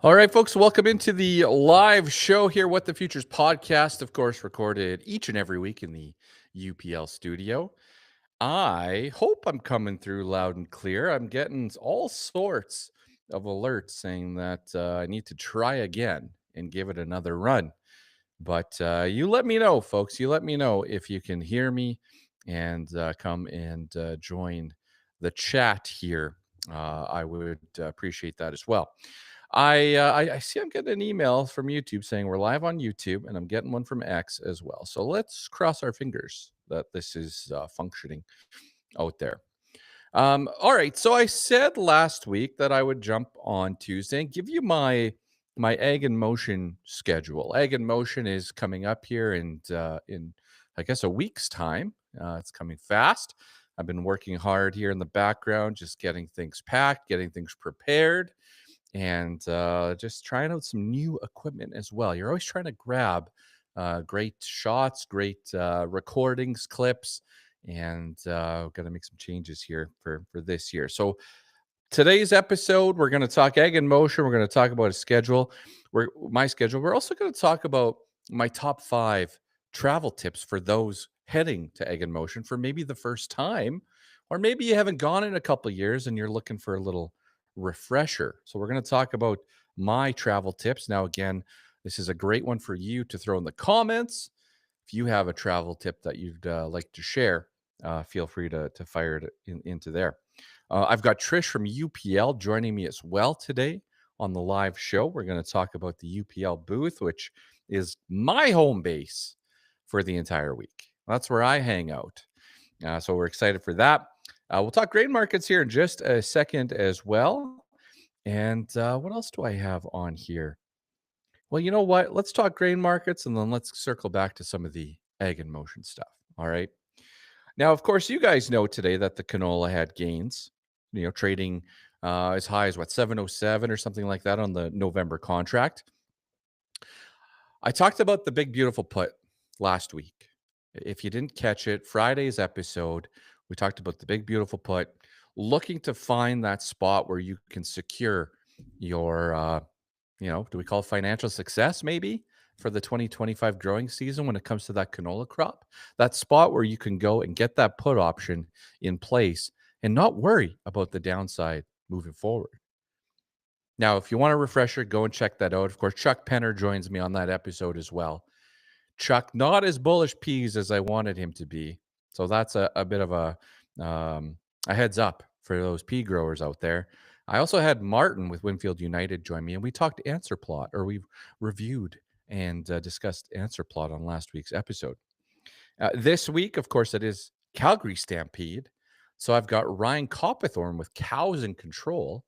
All right, folks, welcome into the live show here, What the Futures podcast, of course, recorded each and every week in the UPL studio. I hope I'm coming through loud and clear. I'm getting all sorts of alerts saying that I need to try again and give it another run. But you let me know, folks. You let me know if you can hear me and come and join the chat here. I would appreciate that as well. I see I'm getting an email from YouTube saying we're live on YouTube, and I'm getting one from X as well. So let's cross our fingers that this is functioning out there. All right. So I said last week that I would jump on Tuesday and give you my Egg in Motion schedule. Egg in Motion is coming up here and in I guess a week's time. It's coming fast. I've been working hard here in the background, just getting things packed, getting things prepared, and just trying out some new equipment as well. You're always trying to grab great shots, great recordings, clips, and got to make some changes here for this year. So today's episode, we're going to talk Egg in Motion. We're going to talk about a schedule. My schedule. We're also going to talk about my top 5 travel tips for those heading to Egg in Motion for maybe the first time, or maybe you haven't gone in a couple of years and you're looking for a little refresher. So we're going to talk about my travel tips. Now, again, this is a great one for you to throw in the comments. If you have a travel tip that you'd like to share, feel free to fire it into there. I've got Trish from UPL joining me as well today on the live show. We're going to talk about the UPL booth, which is my home base for the entire week. That's where I hang out. So we're excited for that. We'll talk grain markets here in just a second as well. And what else do I have on here? Well, you know what? Let's talk grain markets and then let's circle back to some of the Egg in Motion stuff. All right. Now, of course, you guys know today that the canola had gains, trading as high as 707 or something like that on the November contract. I talked about the big, beautiful put last week. If you didn't catch it, Friday's episode, we talked about the big, beautiful put, looking to find that spot where you can secure your, do we call it financial success maybe for the 2025 growing season when it comes to that canola crop? That spot where you can go and get that put option in place and not worry about the downside moving forward. Now, if you want a refresher, go and check that out. Of course, Chuck Penner joins me on that episode as well. Chuck, not as bullish peas as I wanted him to be. So that's a bit of a heads up for those pea growers out there. I also had Martin with Winfield United join me, and we talked answer plot, or we reviewed and discussed answer plot on last week's episode. This week, of course, it is Calgary Stampede. So I've got Ryan Copperthorne with Cows in Control.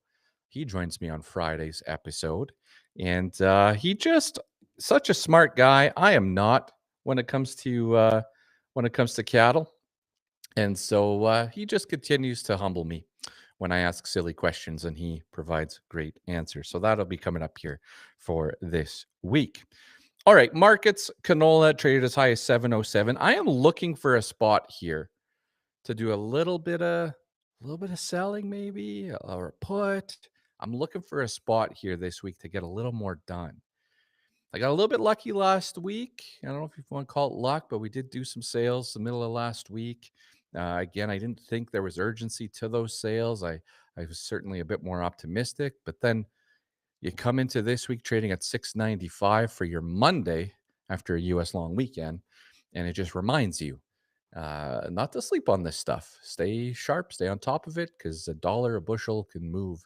He joins me on Friday's episode, and he just such a smart guy. I am not when it comes to cattle, and so he just continues to humble me when I ask silly questions, and he provides great answers. So that'll be coming up here for this week. All right, markets, canola traded as high as 707. I am looking for a spot here to do a little bit of selling, maybe, or a put. I'm looking for a spot here this week to get a little more done. I got a little bit lucky last week. I don't know if you want to call it luck, but we did do some sales the middle of last week. Again, I didn't think there was urgency to those sales. I was certainly a bit more optimistic, but then you come into this week trading at 695 for your Monday after a U.S. long weekend, and it just reminds you not to sleep on this stuff. Stay sharp, stay on top of it, because $1 a bushel can move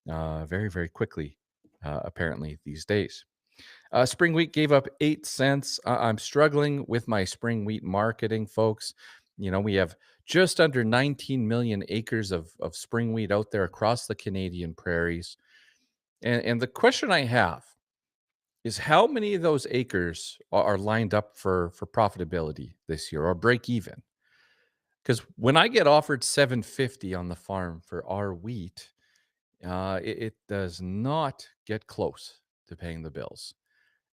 very, very quickly, apparently, these days. Spring wheat gave up 8 cents. I'm struggling with my spring wheat marketing, folks. We have just under 19 million acres of spring wheat out there across the Canadian prairies. And the question I have is how many of those acres are lined up for profitability this year or break even? Because when I get offered 750 on the farm for our wheat, it does not get close to paying the bills.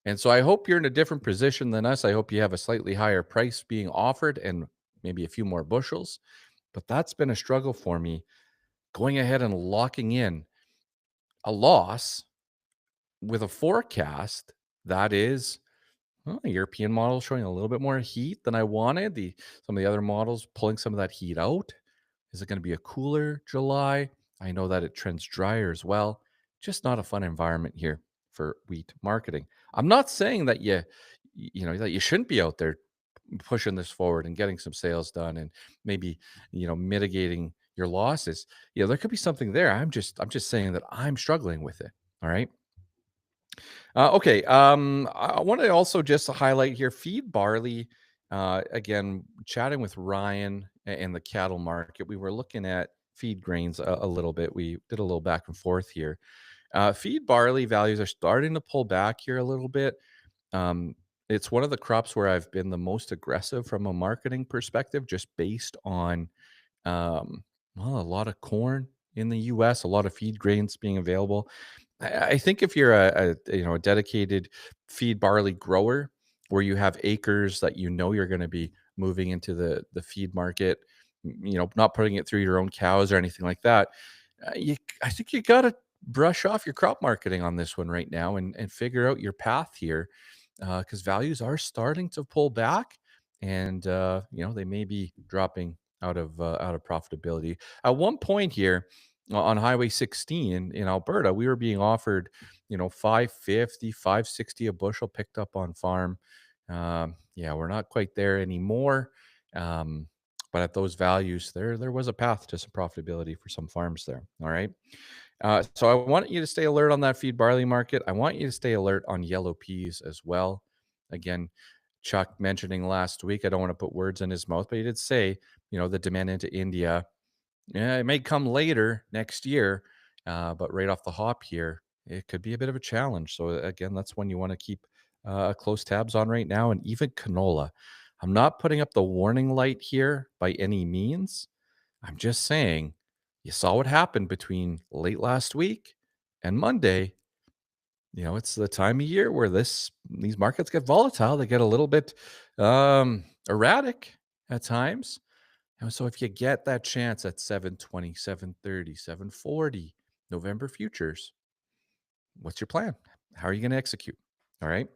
And so I hope you're in a different position than us. I hope you have a slightly higher price being offered and maybe a few more bushels. But that's been a struggle for me, going ahead and locking in a loss with a forecast that is, well, the European model showing a little bit more heat than I wanted. Some of the other models pulling some of that heat out. Is it going to be a cooler July? I know that it trends drier as well. Just not a fun environment here for wheat marketing. I'm not saying that that you shouldn't be out there pushing this forward and getting some sales done and maybe mitigating your losses. There could be something there. I'm just saying that I'm struggling with it. All right. Okay. I want to also just highlight here feed barley. Again, chatting with Ryan in the cattle market, we were looking at feed grains a little bit. We did a little back and forth here. Feed barley values are starting to pull back here a little bit. Um, it's one of the crops where I've been the most aggressive from a marketing perspective, just based on um, well, a lot of corn in the U.S., a lot of feed grains being available. I think if you're a dedicated feed barley grower, where you have acres that you're going to be moving into the feed market, not putting it through your own cows or anything like that. I think you got to brush off your crop marketing on this one right now and figure out your path here, because values are starting to pull back, and they may be dropping out of profitability. At one point here on Highway 16 in Alberta, we were being offered, 550, 560 a bushel picked up on farm. Yeah, we're not quite there anymore. Um, but at those values, there was a path to some profitability for some farms there. All right. So I want you to stay alert on that feed barley market. I want you to stay alert on yellow peas as well. Again, Chuck mentioning last week, I don't want to put words in his mouth, but he did say, the demand into India, yeah, it may come later next year, but right off the hop here, it could be a bit of a challenge. So again, that's one you want to keep close tabs on right now. And even canola, I'm not putting up the warning light here by any means. I'm just saying, you saw what happened between late last week and Monday. It's the time of year where these markets get volatile. They get a little bit erratic at times. And so if you get that chance at 720, 730, 740 November futures, what's your plan? How are you going to execute? All right.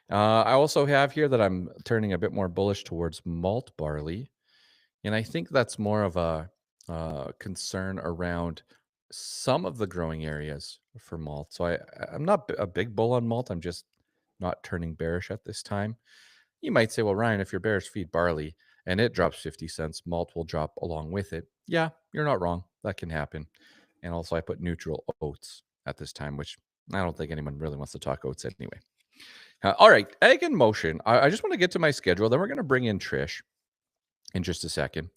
I also have here that I'm turning a bit more bullish towards malt barley. And I think that's more of a concern around some of the growing areas for malt. So I'm not a big bull on malt. I'm just not turning bearish at this time. You might say, well, Ryan, if you're bearish feed barley and it drops 50 cents, malt will drop along with it. Yeah, you're not wrong. That can happen. And also, I put neutral oats at this time, which I don't think anyone really wants to talk oats anyway. All right, Egg in Motion. I just want to get to my schedule. Then we're going to bring in Trish in just a second.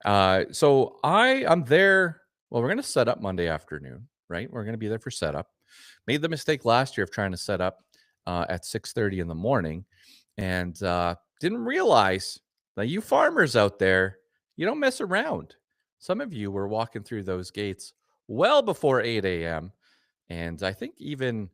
So I'm there. Well, we're going to set up Monday afternoon, right? We're going to be there for setup. Made the mistake last year of trying to set up at 6:30 in the morning, and didn't realize that you farmers out there, you don't mess around. Some of you were walking through those gates well before 8 a.m. And I think even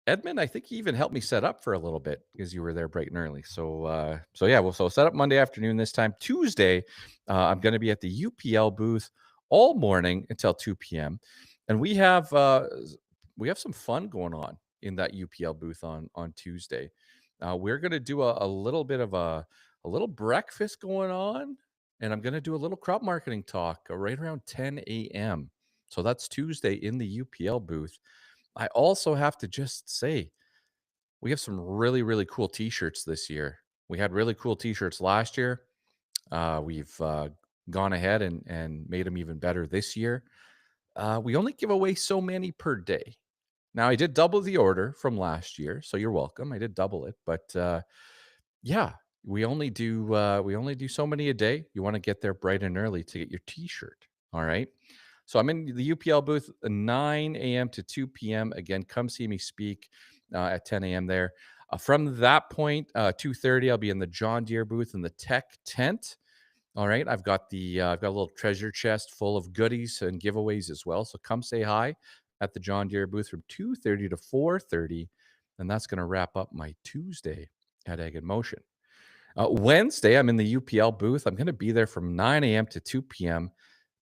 Edmund, I think he even helped me set up for a little bit because you were there bright and early. So yeah, so set up Monday afternoon this time. Tuesday, I'm going to be at the UPL booth all morning until 2 p.m. And we have some fun going on in that UPL booth on Tuesday. We're going to do a little bit of a little breakfast going on, and I'm going to do a little crop marketing talk right around 10 a.m. So that's Tuesday in the UPL booth. I also have to just say, we have some really, really cool t-shirts this year. We had really cool t-shirts last year. We've gone ahead and made them even better this year. We only give away so many per day. Now, I did double the order from last year, so you're welcome. I did double it, but yeah, we only do so many a day. You want to get there bright and early to get your t-shirt. All right. So I'm in the UPL booth 9 a.m. to 2 p.m. Again, come see me speak at 10 a.m. there. From that point, 2:30, I'll be in the John Deere booth in the tech tent. All right, I've got a little treasure chest full of goodies and giveaways as well. So come say hi at the John Deere booth from 2:30 to 4:30, and that's going to wrap up my Tuesday at Egg in Motion. Wednesday, I'm in the UPL booth. I'm going to be there from 9 a.m. to 2 p.m.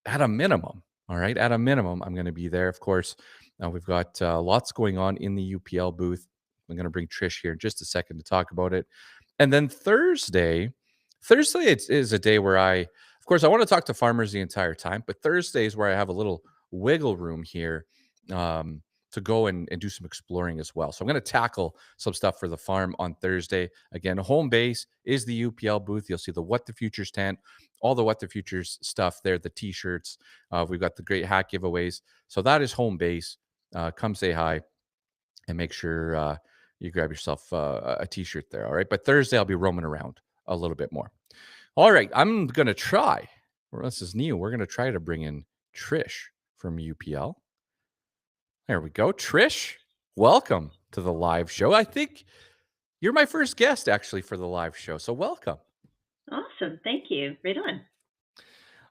at a minimum. All right. At a minimum, I'm going to be there. Of course, Now we've got lots going on in the UPL booth. I'm going to bring Trish here in just a second to talk about it. And then Thursday is a day where of course, I want to talk to farmers the entire time, but Thursday is where I have a little wiggle room here um, to go and do some exploring as well. So I'm going to tackle some stuff for the farm on Thursday. Again, home base is the UPL booth. You'll see the What the Futures tent, all the What the Futures stuff there, the T-shirts. We've got the great hat giveaways. So that is home base. Come say hi and make sure you grab yourself a T-shirt there. All right, but Thursday I'll be roaming around a little bit more. All right, I'm gonna try. Well, this is new. We're gonna try to bring in Trish from UPL. There we go, Trish. Welcome to the live show. I think you're my first guest actually for the live show, so welcome. Awesome. Thank you. Right on.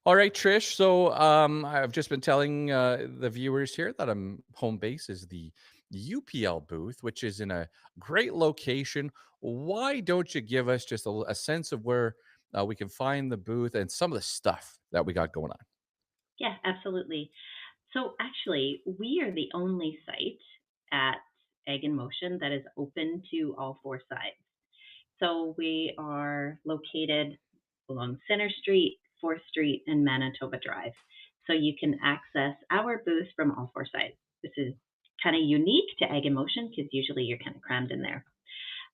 All right, Trish. So I've just been telling the viewers here that I'm home base is the UPL booth, which is in a great location. Why don't you give us just a sense of where we can find the booth and some of the stuff that we got going on? Yeah, absolutely. So actually, we are the only site at Egg in Motion that is open to all four sides. So we are located along Center Street, 4th Street, and Manitoba Drive. So you can access our booth from all four sides. This is kind of unique to Egg in Motion because usually you're kind of crammed in there.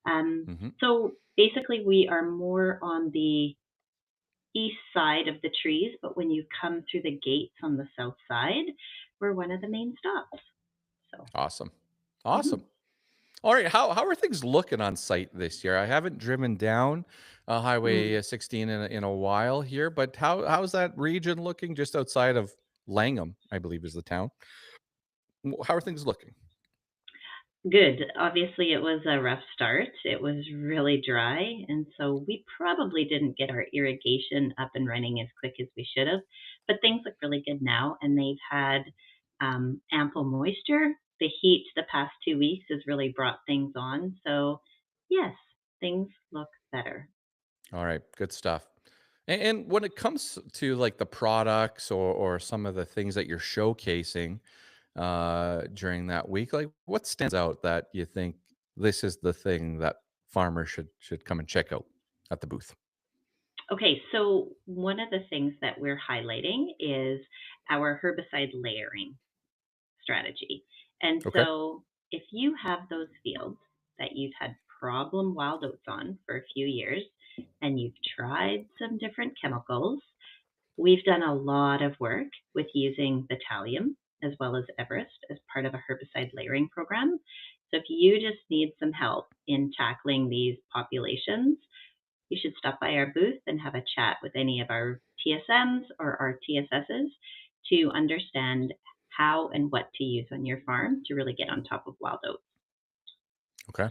Um, Hmm. so basically, we are more on the east side of the trees, but when you come through the gates on the south side, we're one of the main stops. So, Awesome, mhm. awesome. All right, how are things looking on site this year? I haven't driven down Mm. Highway 16 in a while here, but how's that region looking just outside of Langham, I believe is the town? How are things looking? Good. Obviously, it was a rough start. It was really dry, and so we probably didn't get our irrigation up and running as quick as we should have. But things look really good now, and they've had ample moisture. The heat the past 2 weeks has really brought things on. So, yes, things look better. All right, good stuff. And when it comes to like the products or some of the things that you're showcasing during that week, like what stands out that you think this is the thing that farmers should come and check out at the booth? Okay, so one of the things that we're highlighting is our herbicide layering strategy. And Okay. so if you have those fields that you've had problem wild oats on for a few years and you've tried some different chemicals, we've done a lot of work with using Valium as well as Everest as part of a herbicide layering program. So if you just need some help in tackling these populations, you should stop by our booth and have a chat with any of our TSMs or our TSSs to understand how and what to use on your farm to really get on top of wild oats. Okay.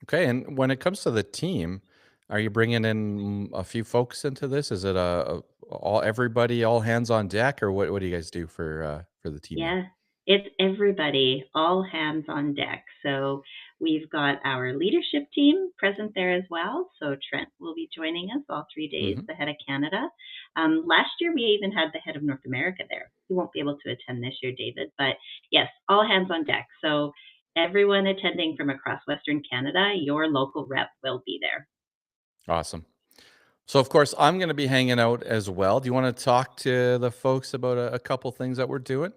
Okay. And when it comes to the team, are you bringing in a few folks into this? Is it all everybody, all hands on deck, or what do you guys do for the team there? Yeah, it's everybody, all hands on deck. So we've got our leadership team present there as well. So Trent will be joining us all 3 days, Hmm. the head of Canada. Last year, we even had the head of North America there. He won't be able to attend this year, David, but yes, all hands on deck. So everyone attending from across Western Canada, your local rep will be there. Awesome. So, of course, I'm going to be hanging out as well. Do you want to talk to the folks about a couple things that we're doing?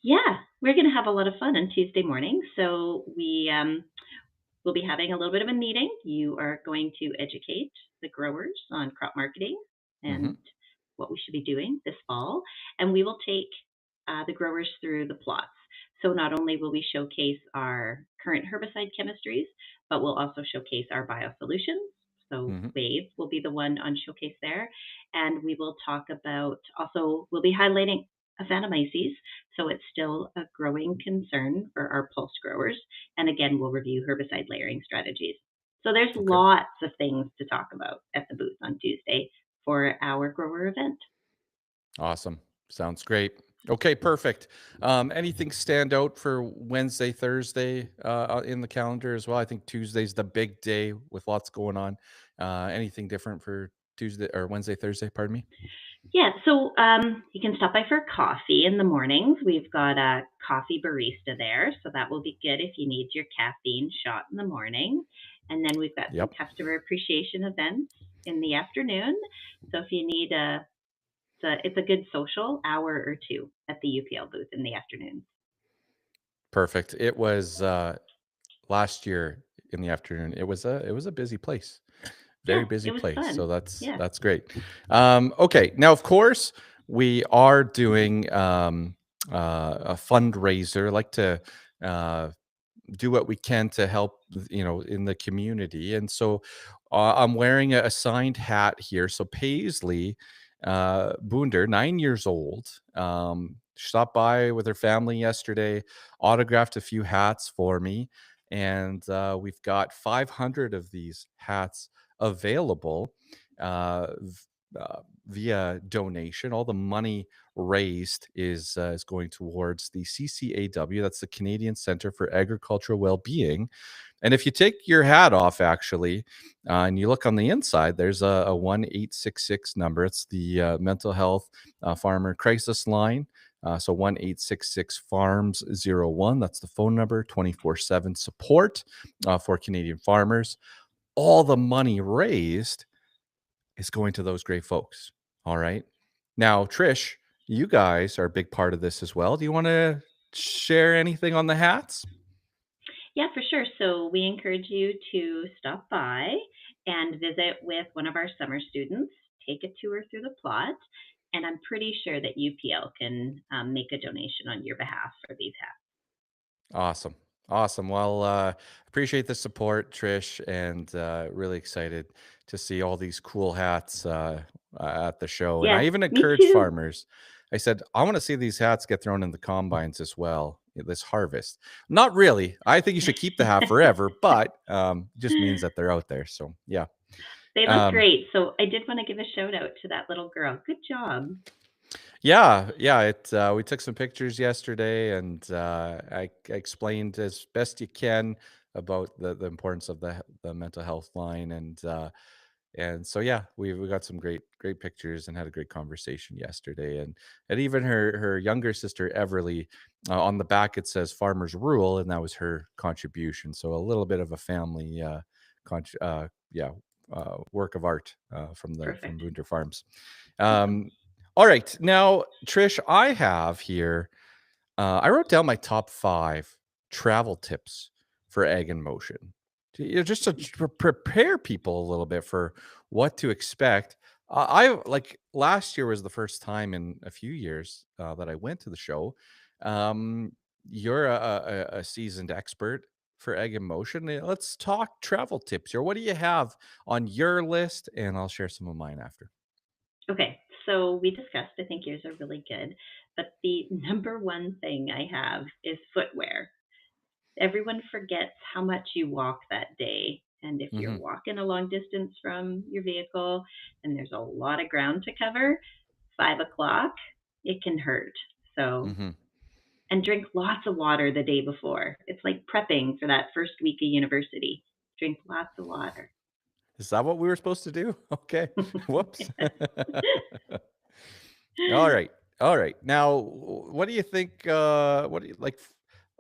Yeah, we're going to have a lot of fun on Tuesday morning. So we'll be having a little bit of a meeting. You are going to educate the growers on crop marketing Hmm. and what we should be doing this fall. And we will take the growers through the plots. So not only will we showcase our current herbicide chemistries, but we'll also showcase our biosolutions. So Hmm. Wave will be the one on showcase there. And we will talk about also, we'll be highlighting Aphanomyces. So it's still a growing concern for our pulse growers. And again, we'll review herbicide layering strategies. So there's Okay. lots of things to talk about at the booth on Tuesday for our grower event. Awesome. Sounds great. Okay, perfect. Anything stand out for Wednesday, Thursday in the calendar as well? I think Tuesday's the big day with lots going on. Anything different for Tuesday or Wednesday, Thursday? Pardon me. Yeah, so you can stop by for coffee in the mornings. We've got a coffee barista there, so that will be good if you need your caffeine shot in the morning. And then we've got some Yep. customer appreciation events in the afternoon. So if you need it's a good social hour or two at the UPL booth in the afternoon. Perfect. It was last year in the afternoon. It was a busy place. Yeah, Very busy it was place. So fun. that's Yeah. that's great. Okay. Now, of course, we are doing a fundraiser. Like to uh, do what we can to help, in the community. And so I'm wearing a signed hat here. So Paisley Boonder, 9 years old, stopped by with her family yesterday, autographed a few hats for me, and we've got 500 of these hats available via donation. All the money raised is going towards the CCAW. That's the Canadian Center for Agricultural Well-being. And if you take your hat off, actually, and you look on the inside, there's a 1-866 number. It's the mental health farmer crisis line. So 1-866 farms 01. That's the phone number. 24/7 support for Canadian farmers. All the money raised is going to those great folks. All right. Now, Trish, you guys are a big part of this as well. Do you want to share anything on the hats? Yeah, for sure. So we encourage you to stop by and visit with one of our summer students, take a tour through the plot, and I'm pretty sure that UPL can make a donation on your behalf for these hats. Awesome. Awesome. Well, appreciate the support, Trish, and really excited to see all these cool hats at the show. And I Yes, even me encourage too. farmers. I said, I want to see these hats get thrown in the combines as well this harvest. Not really. I think you should keep the hat forever, but it just means that they're out there. So, yeah. They look Um, great. So I did want to give a shout out to that little girl. Good job. Yeah, yeah. We took some pictures yesterday, and I explained as best you can about the importance of the mental health line, and so yeah, we got some great pictures and had a great conversation yesterday, and even her younger sister Everly, on the back it says Farmers Rule, and that was her contribution. So a little bit of a family, yeah, work of art from Perfect. Boonder Farms. Awesome. Um, all right. Now, Trish, I have here, I wrote down my top 5 travel tips for Egg in Motion. Just to prepare people a little bit for what to expect. Like last year was the first time in a few years that I went to the show. Um, you're a seasoned expert for Egg in Motion. Let's talk travel tips here. What do you have on your list? And I'll share some of mine after. Okay, so we discussed, I think yours are really good, but the number one thing I have is footwear. Everyone forgets how much you walk that day. And if you're Hmm. walking a long distance from your vehicle and there's a lot of ground to cover, 5 o'clock, it can hurt. So, Hmm. and drink lots of water the day before. It's like prepping for that first week of university. Drink lots of water. Is that what we were supposed to do? Okay. Whoops. All right. All right. Now, what do you think? What do you like?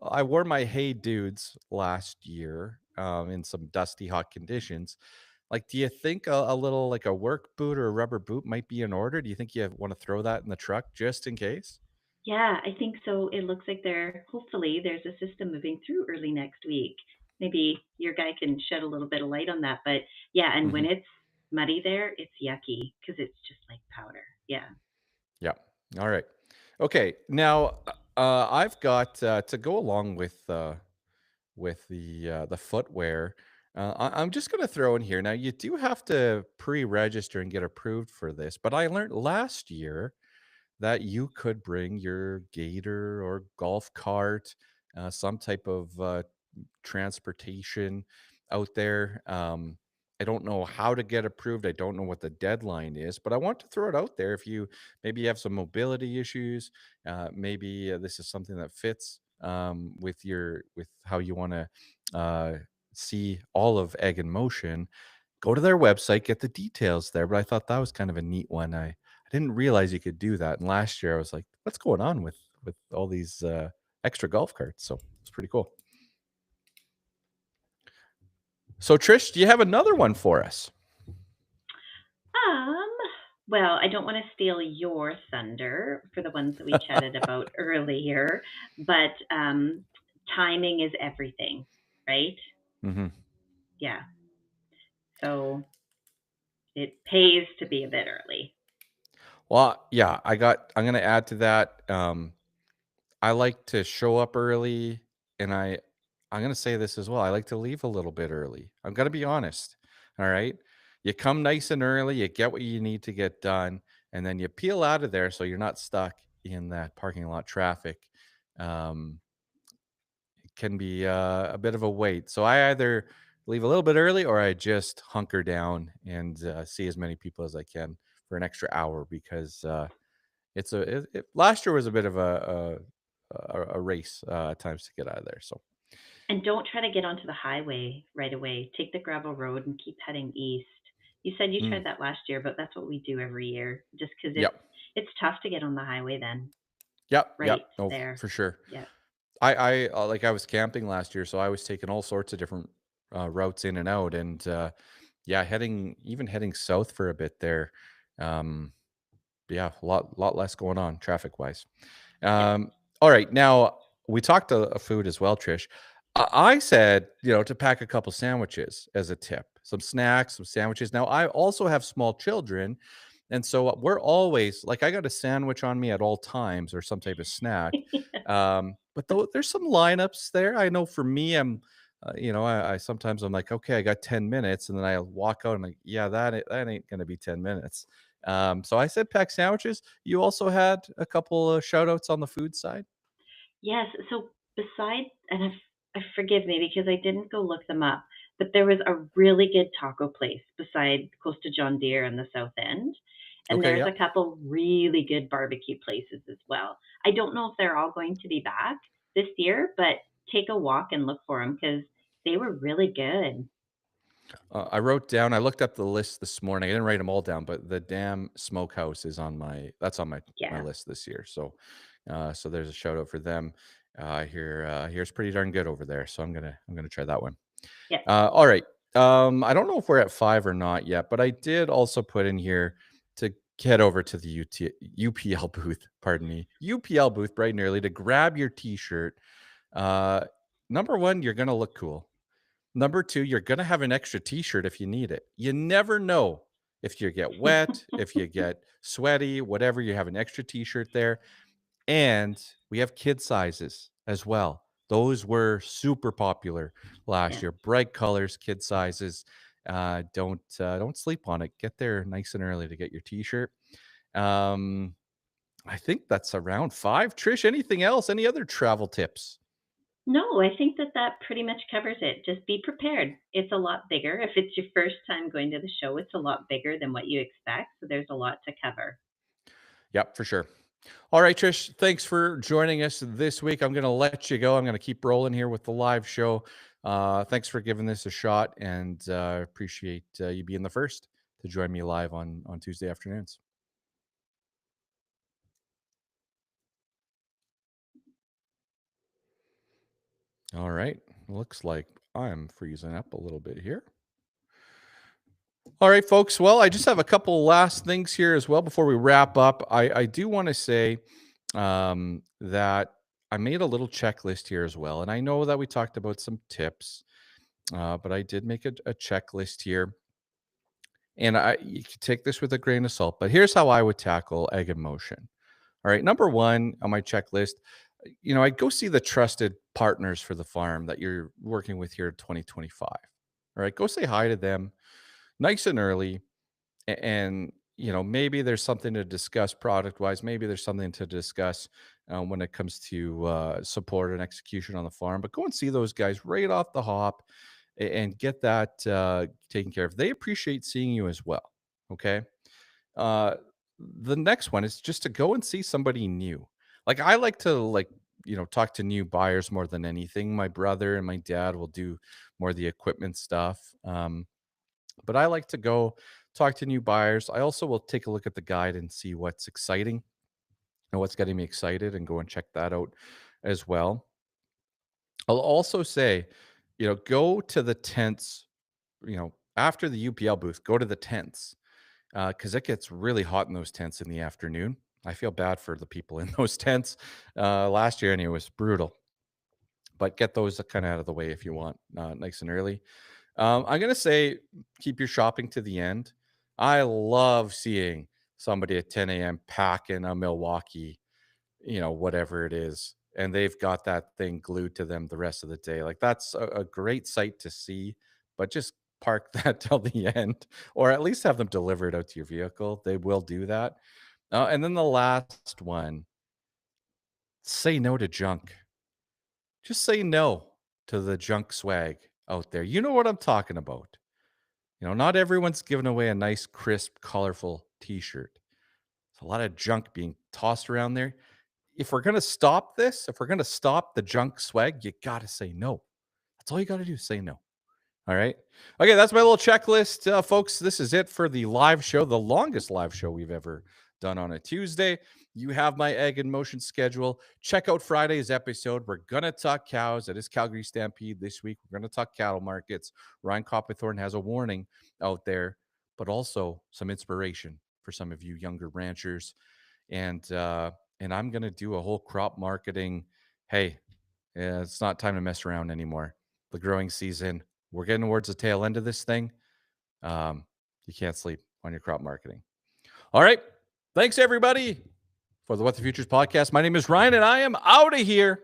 I wore my Hey Dudes last year in some dusty, hot conditions. Like, do you think a little like a work boot or a rubber boot might be in order? Do you think you want to throw that in the truck just in case? Yeah, I think so. It looks like hopefully there's a system moving through early next week. Maybe your guy can shed a little bit of light on that. But yeah, and when Hmm. it's muddy there, it's yucky because it's just like powder. Yeah. Yeah. All right. Okay. Now, I've got to go along with the footwear. I'm just going to throw in here. Now, you do have to pre-register and get approved for this, but I learned last year that you could bring your gator or golf cart, some type of transportation out there. I don't know how to get approved. I don't know what the deadline is, but I want to throw it out there. If you maybe have some mobility issues, maybe this is something that fits with how you want to see all of Egg in Motion. Go to their website, get the details there. But I thought that was kind of a neat one. I I didn't realize you could do that. And last year I was like, what's going on with all these extra golf carts? So it's pretty cool. So Trish, do you have another one for us? Um, well, I don't want to steal your thunder for the ones that we chatted about earlier, but timing is everything, right? Hmm. Yeah. So it pays to be a bit early. Well, yeah, I'm gonna add to that. I like to show up early, and I'm gonna say this as well. I like to leave a little bit early. I'm gonna be honest. All right. You come nice and early, you get what you need to get done, and then you peel out of there so you're not stuck in that parking lot traffic. Um, it can be a bit of a wait. So I either leave a little bit early or I just hunker down and see as many people as I can for an extra hour because last year was a bit of a race at times to get out of there. So And don't try to get onto the highway right away. Take the gravel road and keep heading east. You said you mm, tried that last year, but that's what we do every year just because yep, it's tough to get on the highway then. yep. Right No, there. for sure. Yeah. I was camping last year, so I was taking all sorts of different routes in and out, and yeah, heading south for a bit there. Um, yeah, a lot less going on traffic wise. Yeah. Um, all right, now we talked food as well, Trish. I said, to pack a couple sandwiches as a tip, some snacks, some sandwiches. Now I also have small children, and so we're always like, I got a sandwich on me at all times or some type of snack. But though there's some lineups there. I know for me, I sometimes I'm like, okay, I got 10 minutes, and then I walk out. I'm like, yeah, that ain't gonna be 10 minutes. So I said pack sandwiches. You also had a couple of shout outs on the food side. Yes. So beside, and I forgive me because I didn't go look them up, but there was a really good taco place beside close to John Deere in the South End. And Okay, there's yeah. a couple really good barbecue places as well. I don't know if they're all going to be back this year, but take a walk and look for them because they were really good. I looked up the list this morning. I didn't write them all down, but the Damn Smokehouse is that's on my Yeah. list this year. So there's a shout out for them. Here's pretty darn good over there. So I'm gonna try that one. Yeah. All right. I don't know if we're at 5 or not yet, but I did also put in here to head over to the UPL booth, pardon me, UPL booth bright and early to grab your T-shirt. Uh, Number one, you're gonna look cool. Number two, you're gonna have an extra T-shirt if you need it. You never know if you get wet, if you get sweaty, whatever. You have an extra T-shirt there. And we have kid sizes as well. Those were super popular last Yeah. year. Bright colors, kid sizes. Don't sleep on it. Get there nice and early to get your t-shirt. Um, I think that's around 5. Trish, anything else? Any other travel tips? No, I think that that pretty much covers it. Just be prepared. It's a lot bigger. If it's your first time going to the show, it's a lot bigger than what you expect. So there's a lot to cover. Yep, for sure. All right, Trish, thanks for joining us this week. I'm going to let you go. I'm going to keep rolling here with the live show. Thanks for giving this a shot, and appreciate you being the first to join me live on Tuesday afternoons. All right, looks like I'm freezing up a little bit here. All right, folks. Well, I just have a couple last things here as well before we wrap up. I do want to say that I made a little checklist here as well. And I know that we talked about some tips, but I did make a checklist here. And you can take this with a grain of salt, but here's how I would tackle egg in motion. All right. Number one on my checklist, I'd go see the trusted partners for the farm that you're working with here in 2025. All right. Go say hi to them nice and early. And maybe there's something to discuss product wise. Maybe there's something to discuss when it comes to support and execution on the farm. But go and see those guys right off the hop and get that taken care of. They appreciate seeing you as well. Okay. Uh, the next one is just to go and see somebody new. Like I like to talk to new buyers more than anything. My brother and my dad will do more of the equipment stuff. But I like to go talk to new buyers. I also will take a look at the guide and see what's exciting and what's getting me excited and go and check that out as well. I'll also say, go to the tents, after the UPL booth, go to the tents because it gets really hot in those tents in the afternoon. I feel bad for the people in those tents. Last year, anyway, was brutal, but get those kind of out of the way if you want, nice and early. I'm going to say keep your shopping to the end. I love seeing somebody at 10 a.m. packing a Milwaukee, whatever it is, and they've got that thing glued to them the rest of the day. Like that's a great sight to see, but just park that till the end, or at least have them delivered out to your vehicle. They will do that. And then the last one, say no to junk. Just say no to the junk swag out there. You know what I'm talking about. Not everyone's giving away a nice, crisp, colorful t-shirt. There's a lot of junk being tossed around there. If we're going to stop this, if we're going to stop the junk swag, you got to say no. That's all you got to do, say no. All right. Okay, that's my little checklist, folks. This is it for the live show, the longest live show we've ever done on a Tuesday. You have my Egg in Motion schedule. Check out Friday's episode. We're going to talk cows. It is Calgary Stampede this week. We're going to talk cattle markets. Ryan Copperthorne has a warning out there, but also some inspiration for some of you younger ranchers. And I'm going to do a whole crop marketing. Hey, it's not time to mess around anymore. The growing season, we're getting towards the tail end of this thing. You can't sleep on your crop marketing. All right. Thanks, everybody, for the What the Futures podcast. My name is Ryan, and I am out of here.